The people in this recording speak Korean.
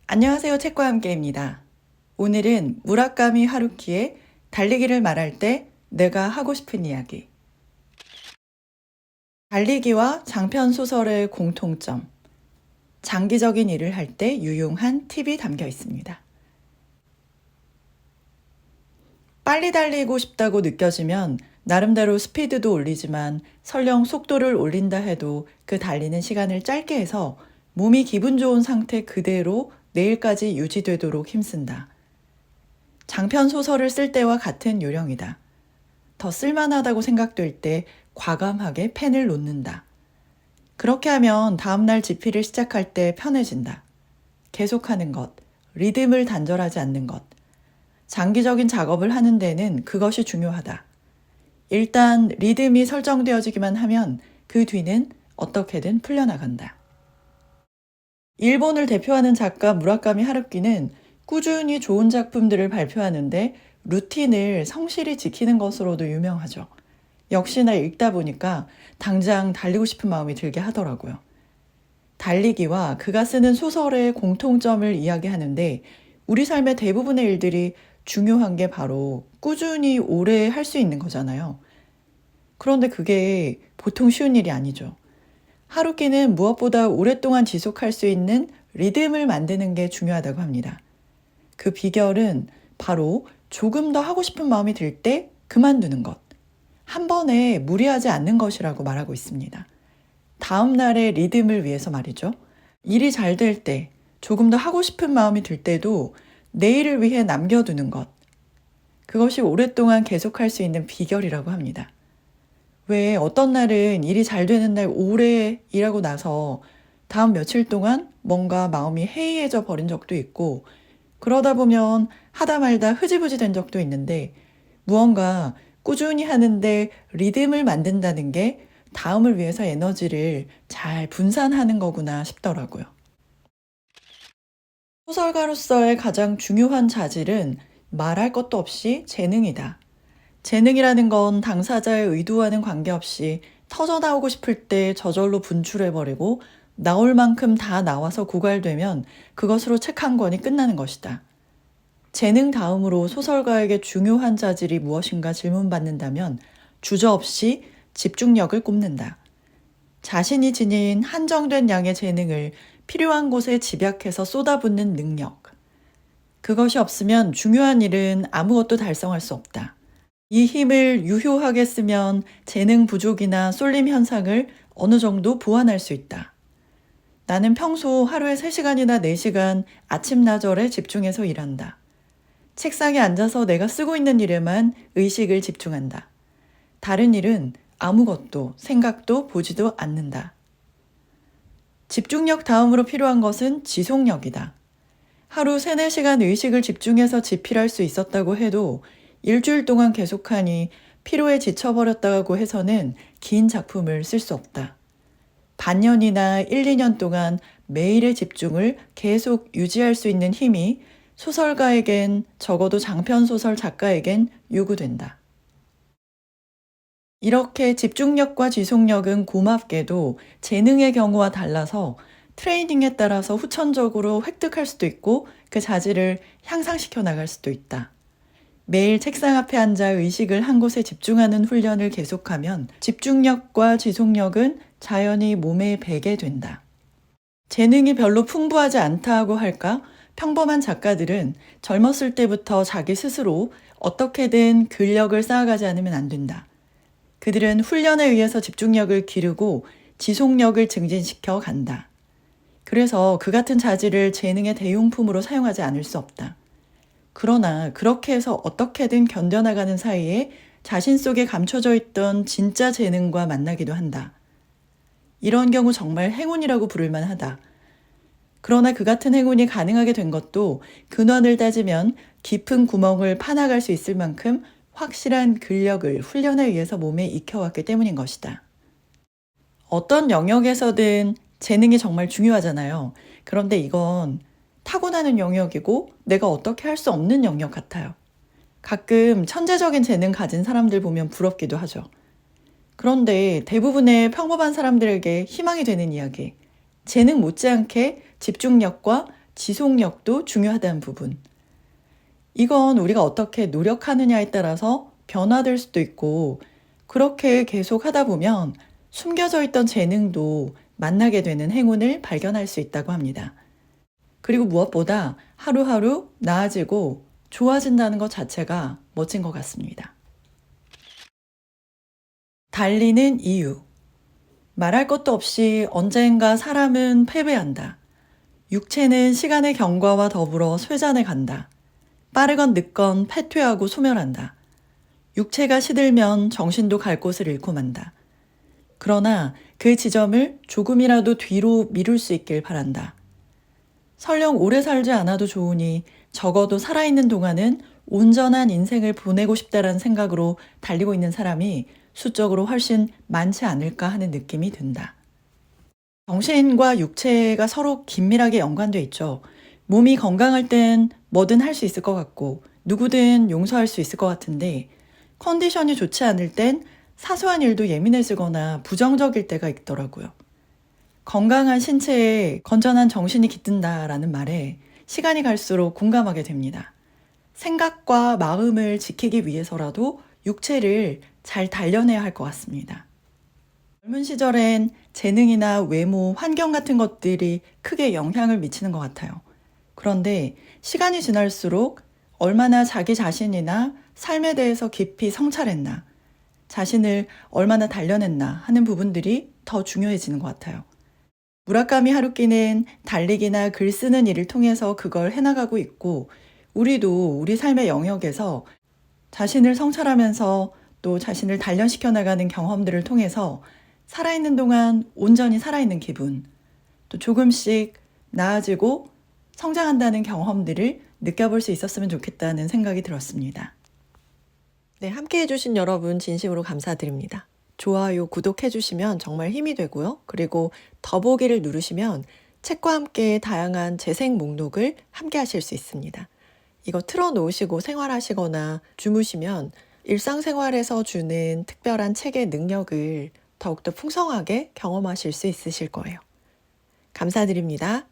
안녕하세요. 책과 함께입니다. 오늘은 무라카미 하루키의 달리기를 말할 때 내가 하고 싶은 이야기. 달리기와 장편 소설의 공통점. 장기적인 일을 할 때 유용한 팁이 담겨 있습니다. 빨리 달리고 싶다고 느껴지면 나름대로 스피드도 올리지만 설령 속도를 올린다 해도 그 달리는 시간을 짧게 해서 몸이 기분 좋은 상태 그대로 내일까지 유지되도록 힘쓴다. 장편 소설을 쓸 때와 같은 요령이다. 더 쓸만하다고 생각될 때 과감하게 펜을 놓는다. 그렇게 하면 다음날 집필을 시작할 때 편해진다. 계속하는 것, 리듬을 단절하지 않는 것. 장기적인 작업을 하는 데는 그것이 중요하다. 일단 리듬이 설정되어지기만 하면 그 뒤는 어떻게든 풀려나간다. 일본을 대표하는 작가 무라카미 하루키는 꾸준히 좋은 작품들을 발표하는데 루틴을 성실히 지키는 것으로도 유명하죠. 역시나 읽다 보니까 당장 달리고 싶은 마음이 들게 하더라고요. 달리기와 그가 쓰는 소설의 공통점을 이야기하는데 우리 삶의 대부분의 일들이 중요한 게 바로 꾸준히 오래 할 수 있는 거잖아요. 그런데 그게 보통 쉬운 일이 아니죠. 하루키는 무엇보다 오랫동안 지속할 수 있는 리듬을 만드는 게 중요하다고 합니다. 그 비결은 바로 조금 더 하고 싶은 마음이 들 때 그만두는 것. 한 번에 무리하지 않는 것이라고 말하고 있습니다. 다음 날의 리듬을 위해서 말이죠. 일이 잘 될 때, 조금 더 하고 싶은 마음이 들 때도 내일을 위해 남겨두는 것. 그것이 오랫동안 계속할 수 있는 비결이라고 합니다. 왜 어떤 날은 일이 잘 되는 날 오래 일하고 나서 다음 며칠 동안 뭔가 마음이 해이해져 버린 적도 있고 그러다 보면 하다 말다 흐지부지 된 적도 있는데 무언가 꾸준히 하는데 리듬을 만든다는 게 다음을 위해서 에너지를 잘 분산하는 거구나 싶더라고요. 소설가로서의 가장 중요한 자질은 말할 것도 없이 재능이다. 재능이라는 건 당사자의 의도와는 관계없이 터져나오고 싶을 때 저절로 분출해버리고 나올 만큼 다 나와서 고갈되면 그것으로 책 한 권이 끝나는 것이다. 재능 다음으로 소설가에게 중요한 자질이 무엇인가 질문받는다면 주저없이 집중력을 꼽는다. 자신이 지닌 한정된 양의 재능을 필요한 곳에 집약해서 쏟아붓는 능력. 그것이 없으면 중요한 일은 아무것도 달성할 수 없다. 이 힘을 유효하게 쓰면 재능 부족이나 쏠림 현상을 어느 정도 보완할 수 있다. 나는 평소 하루에 3시간이나 4시간 아침나절에 집중해서 일한다. 책상에 앉아서 내가 쓰고 있는 일에만 의식을 집중한다. 다른 일은 아무것도 생각도 보지도 않는다. 집중력 다음으로 필요한 것은 지속력이다. 하루 3, 4시간 의식을 집중해서 집필할 수 있었다고 해도 일주일 동안 계속하니 피로에 지쳐버렸다고 해서는 긴 작품을 쓸 수 없다. 반년이나 1, 2년 동안 매일의 집중을 계속 유지할 수 있는 힘이 소설가에겐 적어도 장편소설 작가에겐 요구된다. 이렇게 집중력과 지속력은 고맙게도 재능의 경우와 달라서 트레이닝에 따라서 후천적으로 획득할 수도 있고 그 자질을 향상시켜 나갈 수도 있다. 매일 책상 앞에 앉아 의식을 한 곳에 집중하는 훈련을 계속하면 집중력과 지속력은 자연히 몸에 배게 된다. 재능이 별로 풍부하지 않다고 할까? 평범한 작가들은 젊었을 때부터 자기 스스로 어떻게든 근력을 쌓아가지 않으면 안 된다. 그들은 훈련에 의해서 집중력을 기르고 지속력을 증진시켜 간다. 그래서 그 같은 자질을 재능의 대용품으로 사용하지 않을 수 없다. 그러나 그렇게 해서 어떻게든 견뎌나가는 사이에 자신 속에 감춰져 있던 진짜 재능과 만나기도 한다. 이런 경우 정말 행운이라고 부를 만하다. 그러나 그 같은 행운이 가능하게 된 것도 근원을 따지면 깊은 구멍을 파나갈 수 있을 만큼 확실한 근력을 훈련에 의해서 몸에 익혀왔기 때문인 것이다. 어떤 영역에서든 재능이 정말 중요하잖아요. 그런데 이건 타고나는 영역이고 내가 어떻게 할 수 없는 영역 같아요. 가끔 천재적인 재능 가진 사람들 보면 부럽기도 하죠. 그런데 대부분의 평범한 사람들에게 희망이 되는 이야기. 재능 못지않게 집중력과 지속력도 중요하다는 부분. 이건 우리가 어떻게 노력하느냐에 따라서 변화될 수도 있고, 그렇게 계속 하다 보면 숨겨져 있던 재능도 만나게 되는 행운을 발견할 수 있다고 합니다. 그리고 무엇보다 하루하루 나아지고 좋아진다는 것 자체가 멋진 것 같습니다. 달리는 이유. 말할 것도 없이 언젠가 사람은 패배한다. 육체는 시간의 경과와 더불어 쇠잔에 간다. 빠르건 늦건 패퇴하고 소멸한다. 육체가 시들면 정신도 갈 곳을 잃고 만다. 그러나 그 지점을 조금이라도 뒤로 미룰 수 있길 바란다. 설령 오래 살지 않아도 좋으니 적어도 살아있는 동안은 온전한 인생을 보내고 싶다라는 생각으로 달리고 있는 사람이 수적으로 훨씬 많지 않을까 하는 느낌이 든다. 정신과 육체가 서로 긴밀하게 연관돼 있죠. 몸이 건강할 땐 뭐든 할 수 있을 것 같고 누구든 용서할 수 있을 것 같은데 컨디션이 좋지 않을 땐 사소한 일도 예민해지거나 부정적일 때가 있더라고요. 건강한 신체에 건전한 정신이 깃든다라는 말에 시간이 갈수록 공감하게 됩니다. 생각과 마음을 지키기 위해서라도 육체를 잘 단련해야 할 것 같습니다. 젊은 시절엔 재능이나 외모, 환경 같은 것들이 크게 영향을 미치는 것 같아요. 그런데 시간이 지날수록 얼마나 자기 자신이나 삶에 대해서 깊이 성찰했나, 자신을 얼마나 단련했나 하는 부분들이 더 중요해지는 것 같아요. 무라카미 하루키는 달리기나 글 쓰는 일을 통해서 그걸 해나가고 있고, 우리도 우리 삶의 영역에서 자신을 성찰하면서 또 자신을 단련시켜 나가는 경험들을 통해서 살아있는 동안 온전히 살아있는 기분, 또 조금씩 나아지고 성장한다는 경험들을 느껴볼 수 있었으면 좋겠다는 생각이 들었습니다. 네, 함께 해주신 여러분 진심으로 감사드립니다. 좋아요, 구독해주시면 정말 힘이 되고요. 그리고 더보기를 누르시면 책과 함께 다양한 재생 목록을 함께 하실 수 있습니다. 이거 틀어놓으시고 생활하시거나 주무시면 일상생활에서 주는 특별한 책의 능력을 더욱더 풍성하게 경험하실 수 있으실 거예요. 감사드립니다.